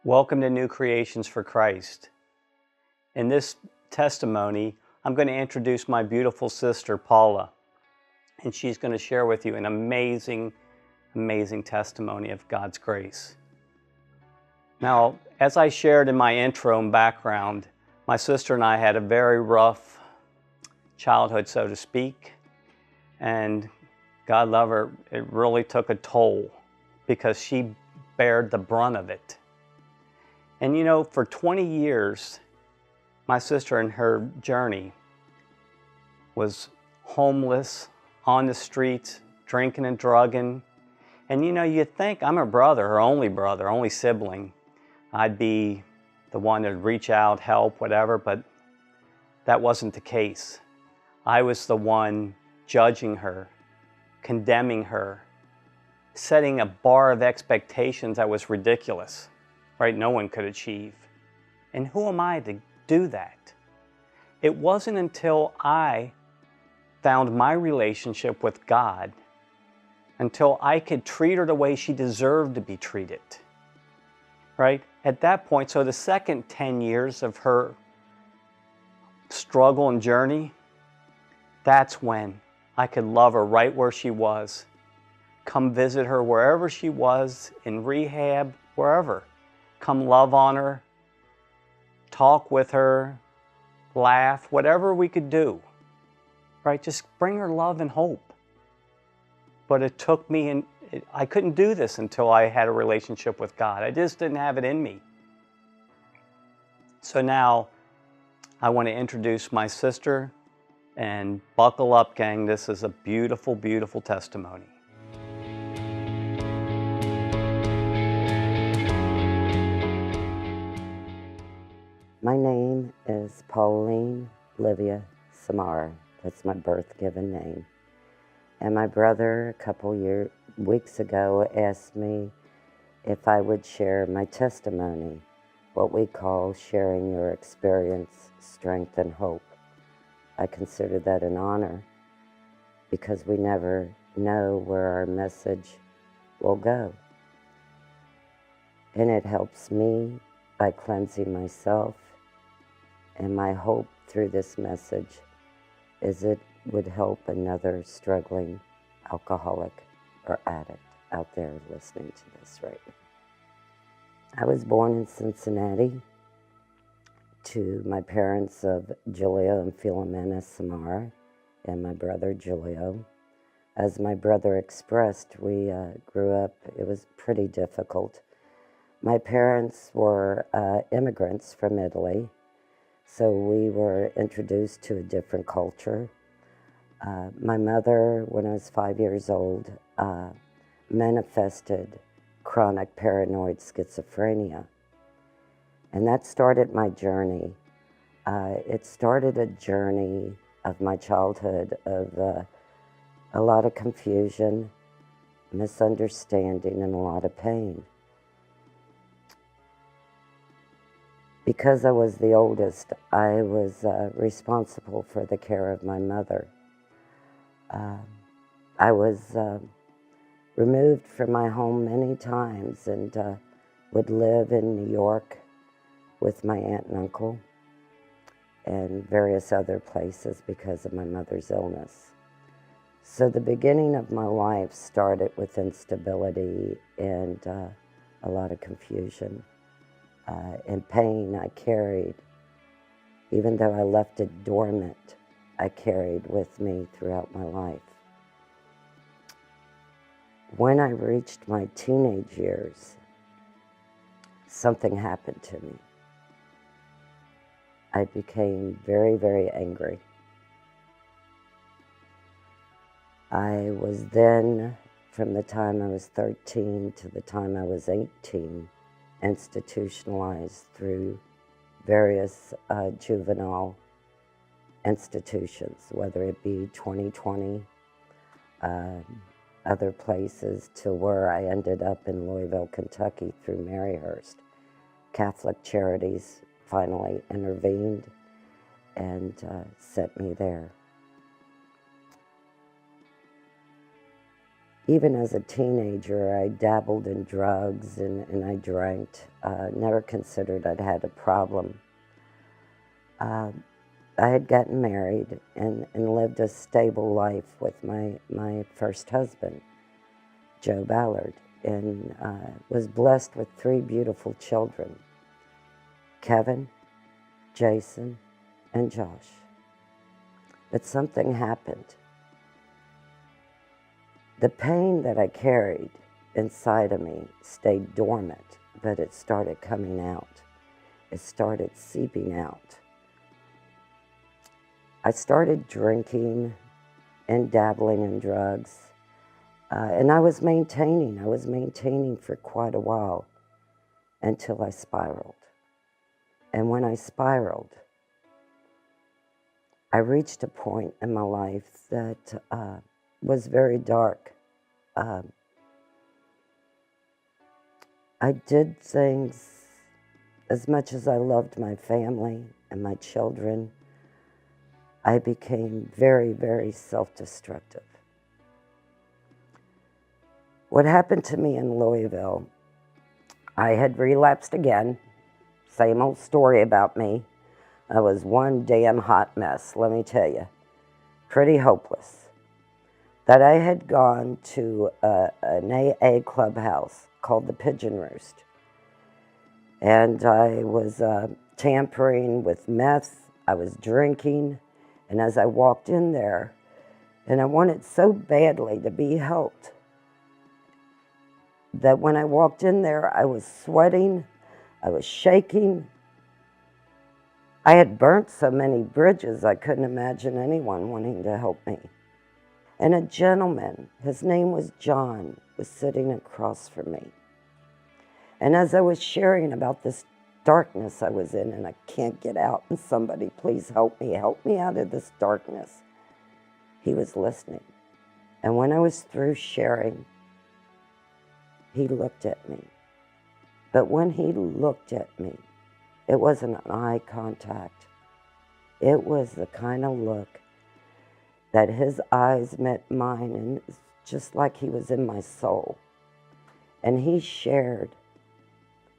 Welcome to New Creations for Christ. In this testimony, I'm going to introduce my beautiful sister, Paula, and she's going to share with you an amazing, amazing testimony of God's grace. Now, as I shared in my intro and background, my sister and I had a very rough childhood, so to speak, and God love her, it really took a toll because she bared the brunt of it. And you know, for 20 years, my sister in her journey was homeless, on the streets, drinking and drugging. And you know, you'd think I'm her brother, her only sibling. I'd be the one that'd reach out, help, whatever, but that wasn't the case. I was the one judging her, condemning her, setting a bar of expectations that was ridiculous. Right? No one could achieve. And who am I to do that? It wasn't until I found my relationship with God, until I could treat her the way she deserved to be treated. Right? At that point, so the second 10 years of her struggle and journey, that's when I could love her right where she was. Come visit her wherever she was, in rehab, wherever. Come love on her, talk with her, laugh, whatever we could do, right? Just bring her love and hope. But it took me, and I couldn't do this until I had a relationship with God. I just didn't have it in me. So now I want to introduce my sister, and buckle up, gang. This is a beautiful, beautiful testimony. My name is Pauline Livia Samara. That's my birth-given name. And my brother, a couple weeks ago, asked me if I would share my testimony, what we call sharing your experience, strength, and hope. I consider that an honor because we never know where our message will go. And it helps me by cleansing myself. And my hope through this message is it would help another struggling alcoholic or addict out there listening to this right now. I was born in Cincinnati to my parents of Julio and Filomena Samara and my brother Julio. As my brother expressed, we grew up, it was pretty difficult. My parents were immigrants from Italy. So we were introduced to a different culture. My mother, when I was 5 years old, manifested chronic paranoid schizophrenia. And that started my journey. It started a journey of my childhood of a lot of confusion, misunderstanding, and a lot of pain. Because I was the oldest, I was responsible for the care of my mother. I was removed from my home many times and would live in New York with my aunt and uncle and various other places because of my mother's illness. So the beginning of my life started with instability and a lot of confusion. And pain I carried, even though I left it dormant, I carried with me throughout my life. When I reached my teenage years, something happened to me. I became very, very angry. I was then, from the time I was 13 to the time I was 18, institutionalized through various juvenile institutions, whether it be 2020, other places, to where I ended up in Louisville, Kentucky through Maryhurst. Catholic Charities finally intervened and sent me there. even as a teenager, I dabbled in drugs and I drank. Never considered I'd had a problem. I had gotten married and lived a stable life with my first husband, Joe Ballard, and was blessed with 3 beautiful children, Kevin, Jason, and Josh. But something happened. The pain that I carried inside of me stayed dormant, but it started coming out. It started seeping out. I started drinking and dabbling in drugs, and I was maintaining for quite a while until I spiraled. And when I spiraled, I reached a point in my life that was very dark. I did things, as much as I loved my family and my children, I became very, very self-destructive. What happened to me in Louisville, I had relapsed again. Same old story about me. I was one damn hot mess, let me tell you. Pretty hopeless. That I had gone to an AA clubhouse called the Pigeon Roost. And I was tampering with meth. I was drinking. And as I walked in there, and I wanted so badly to be helped, that when I walked in there, I was sweating, I was shaking. I had burnt so many bridges, I couldn't imagine anyone wanting to help me. And a gentleman, his name was John, was sitting across from me. And as I was sharing about this darkness I was in, and I can't get out, and somebody please help me out of this darkness, he was listening. And when I was through sharing, he looked at me. But when he looked at me, it wasn't an eye contact. It was the kind of look that his eyes met mine, and it's just like he was in my soul. And he shared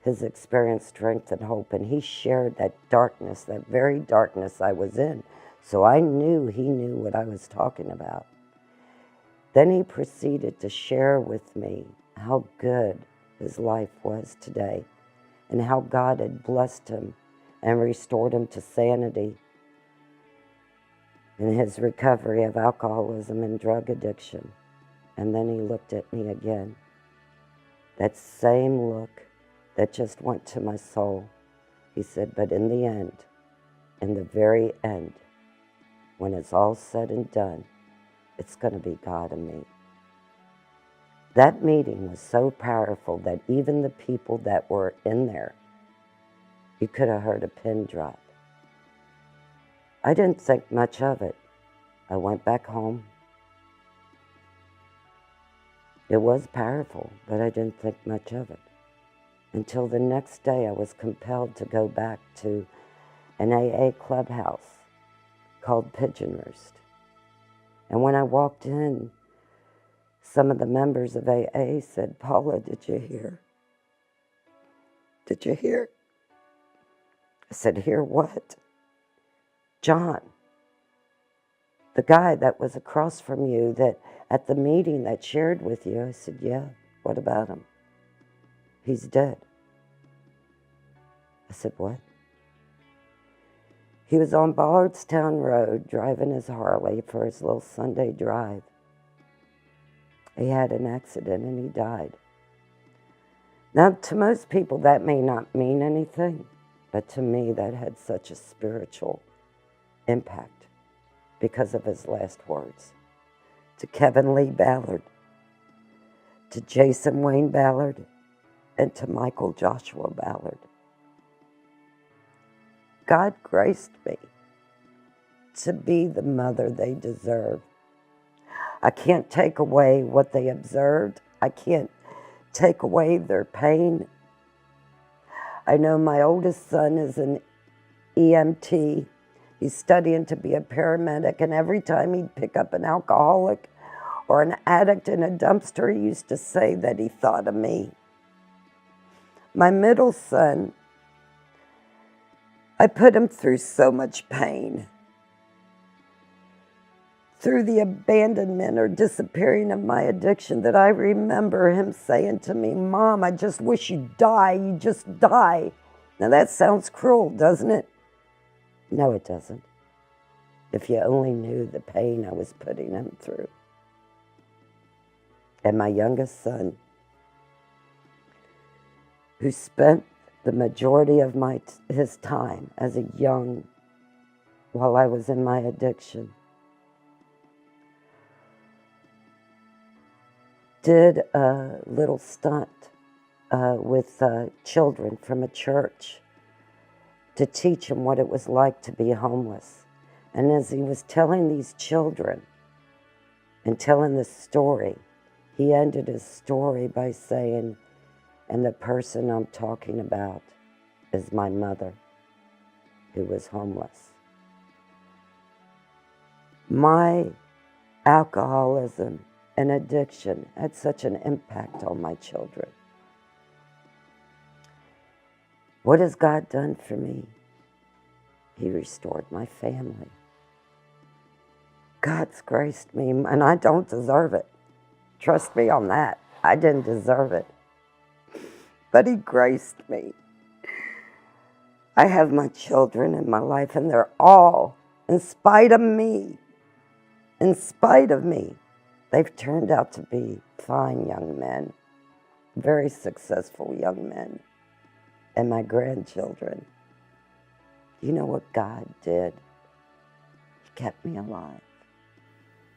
his experience, strength, and hope, and he shared that darkness, that very darkness I was in. So I knew he knew what I was talking about. Then he proceeded to share with me how good his life was today and how God had blessed him and restored him to sanity in his recovery of alcoholism and drug addiction. And then he looked at me again. That same look that just went to my soul. He said, but in the end, in the very end, when it's all said and done, it's going to be God and me. That meeting was so powerful that even the people that were in there, you could have heard a pin drop. I didn't think much of it. I went back home. It was powerful, but I didn't think much of it. Until the next day, I was compelled to go back to an AA clubhouse called Pigeon Roost. And when I walked in, some of the members of AA said, Paula, did you hear? Did you hear? I said, hear what? John, the guy that was across from you that at the meeting that shared with you. I said, yeah, what about him? He's dead. I said, what? He was on Ballardstown Road driving his Harley for his little Sunday drive. He had an accident and he died. Now, to most people, that may not mean anything, but to me, that had such a spiritual impact because of his last words. To Kevin Lee Ballard, to Jason Wayne Ballard, and to Michael Joshua Ballard. God graced me to be the mother they deserve. I can't take away what they observed. I can't take away their pain. I know my oldest son is an EMT. He's studying to be a paramedic, and every time he'd pick up an alcoholic or an addict in a dumpster used to say that he thought of me. My middle son, I put him through so much pain, through the abandonment or disappearing of my addiction, that I remember him saying to me, "Mom, I just wish you'd die, you just die." Now that sounds cruel, doesn't it? No, it doesn't. If you only knew the pain I was putting him through. And my youngest son, who spent the majority of his time as a young, while I was in my addiction, did a little stunt with children from a church to teach them what it was like to be homeless. And as he was telling these children and telling the story, he ended his story by saying, "And the person I'm talking about is my mother, who was homeless." My alcoholism and addiction had such an impact on my children. What has God done for me? He restored my family. God's graced me, and I don't deserve it. Trust me on that. I didn't deserve it. But He graced me. I have my children in my life, and they're all, in spite of me, they've turned out to be fine young men, very successful young men. And my grandchildren, you know what God did? He kept me alive.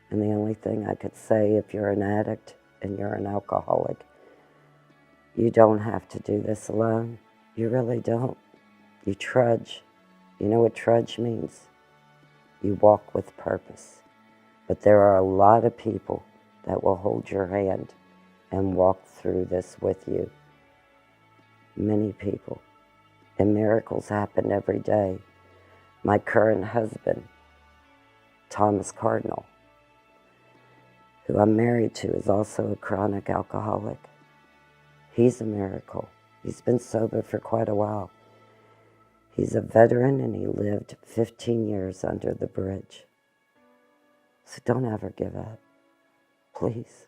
And the only thing I could say, if you're an addict and you're an alcoholic, you don't have to do this alone. You really don't. You trudge. You know what trudge means? You walk with purpose. But there are a lot of people that will hold your hand and walk through this with you. Many people. And miracles happen every day. My current husband, Thomas Cardinal, who I'm married to, is also a chronic alcoholic. He's a miracle. He's been sober for quite a while. He's a veteran, and he lived 15 years under the bridge. So don't ever give up, please.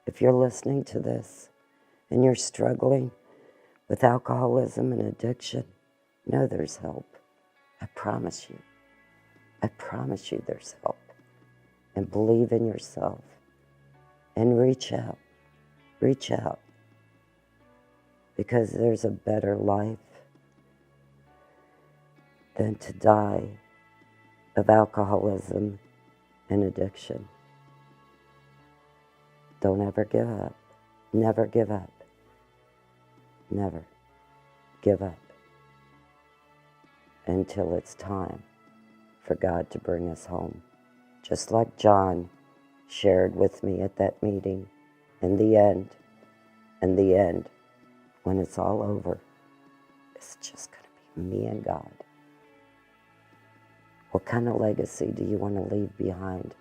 If you're listening to this and you're struggling with alcoholism and addiction, know there's help. I promise you. I promise you there's help. And believe in yourself. And reach out. Reach out. Because there's a better life than to die of alcoholism and addiction. Don't ever give up. Never give up. Never give up until it's time for God to bring us home. Just like John shared with me at that meeting, in the end, when it's all over, it's just going to be me and God. What kind of legacy do you want to leave behind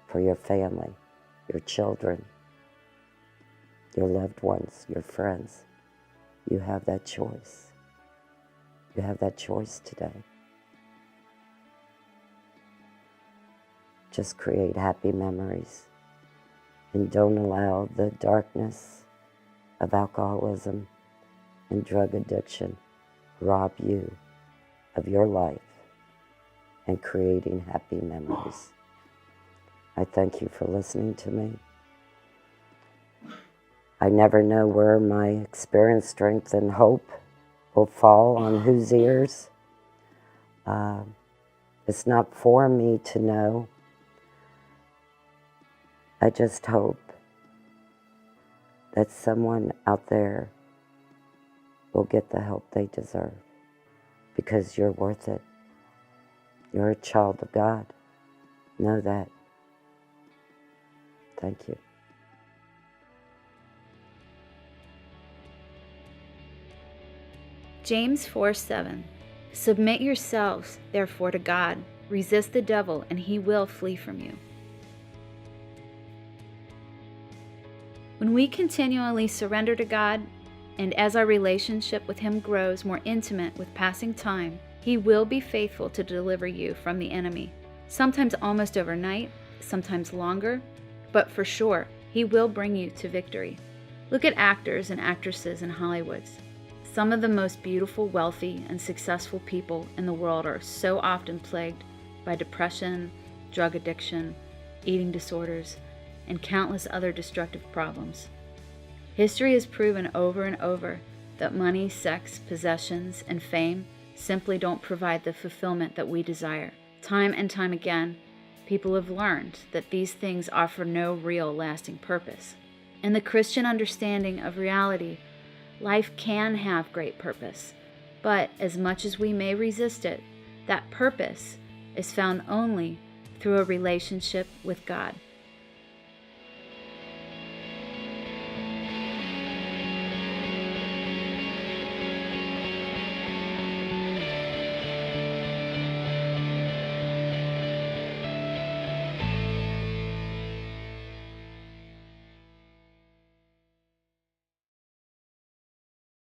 for your family, your children, your loved ones, your friends? You have that choice. You have that choice today. Just create happy memories and don't allow the darkness of alcoholism and drug addiction rob you of your life and creating happy memories. I thank you for listening to me. I never know where my experience, strength, and hope will fall on whose ears. It's not for me to know. I just hope that someone out there will get the help they deserve, because you're worth it. You're a child of God. Know that. Thank you. James 4:7. Submit yourselves, therefore, to God. Resist the devil, and he will flee from you. When we continually surrender to God, and as our relationship with Him grows more intimate with passing time, He will be faithful to deliver you from the enemy. Sometimes almost overnight, sometimes longer, but for sure, He will bring you to victory. Look at actors and actresses in Hollywood. Some of the most beautiful, wealthy, and successful people in the world are so often plagued by depression, drug addiction, eating disorders, and countless other destructive problems. History has proven over and over that money, sex, possessions, and fame simply don't provide the fulfillment that we desire. Time and time again, people have learned that these things offer no real lasting purpose. In the Christian understanding of reality, life can have great purpose, but as much as we may resist it, that purpose is found only through a relationship with God.